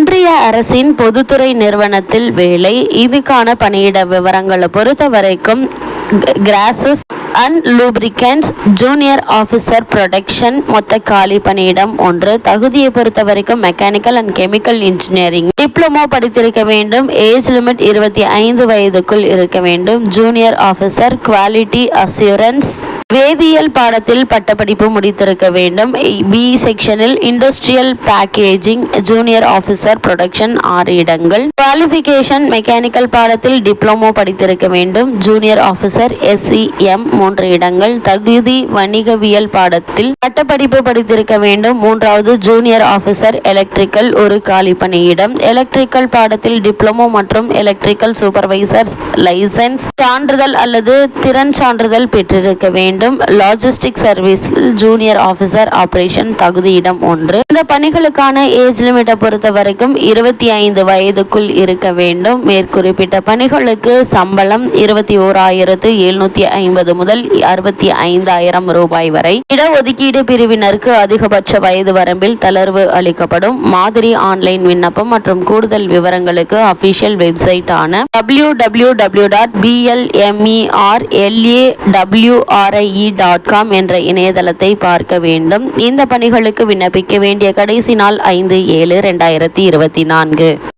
ஒன்றிய அரசின் பொதுத்துறை நிறுவனத்தில் வேலை. இதுக்கான பணியிட விவரங்களை பொறுத்த வரைக்கும் greases and lubricants junior officer production. மொத்த காலி பணியிடம் 1. தகுதியை பொறுத்த வரைக்கும் mechanical and chemical engineering diploma படித்திருக்க வேண்டும். ஏஜ் லிமிட் 25 வயதுக்குள் இருக்க வேண்டும். ஜூனியர் ஆஃபீஸர் குவாலிட்டி அஷூரன்ஸ் வேதியியல் பாடத்தில் பட்டப்படிப்பு முடித்திருக்க வேண்டும். பி செக்ஷனில் industrial packaging junior officer production 6 இடங்கள். குவாலிஃபிகேஷன் மெக்கானிக்கல் பாடத்தில் டிப்ளமோ படித்திருக்க வேண்டும். ஜூனியர் ஆஃபீஸர் SEM 3 இடங்கள். தகுதி வணிகவியல் பாடத்தில் பட்டப்படிப்பு படித்திருக்க வேண்டும். 3வது ஜூனியர் ஆஃபீஸர் எலக்ட்ரிக்கல் 1 காலி பணியிடம். எலக்ட்ரிக்கல் பாடத்தில் டிப்ளமோ மற்றும் எலக்ட்ரிக்கல் சூப்பர்வைசர் லைசன்ஸ் சான்றிதழ் அல்லது திறன் சான்றிதழ் பெற்றிருக்க வேண்டும். Logistic service junior officer operation தகுதியிடம் 1. இந்த பணிகளுக்கான ஏஜ் லிமிட்டை பொறுத்த வரைக்கும் 25 வயதுக்குள் இருக்க வேண்டும். மேற்குறிப்பிட்ட பணிகளுக்கு சம்பளம் 21,750 முதல் 65,000 ரூபாய் வரை. இடஒதுக்கீடு பிரிவினருக்கு அதிகபட்ச வயது வரம்பில் தளர்வு அளிக்கப்படும். மாதிரி ஆன்லைன் விண்ணப்பம் மற்றும் கூடுதல் விவரங்களுக்கு அபிஷியல் வெப்சைட் ஆன www.blmerlawri.com என்ற இணையதளத்தை பார்க்க வேண்டும். இந்த பணிகளுக்கு விண்ணப்பிக்க வேண்டிய கடைசி நாள் 5/7/2024.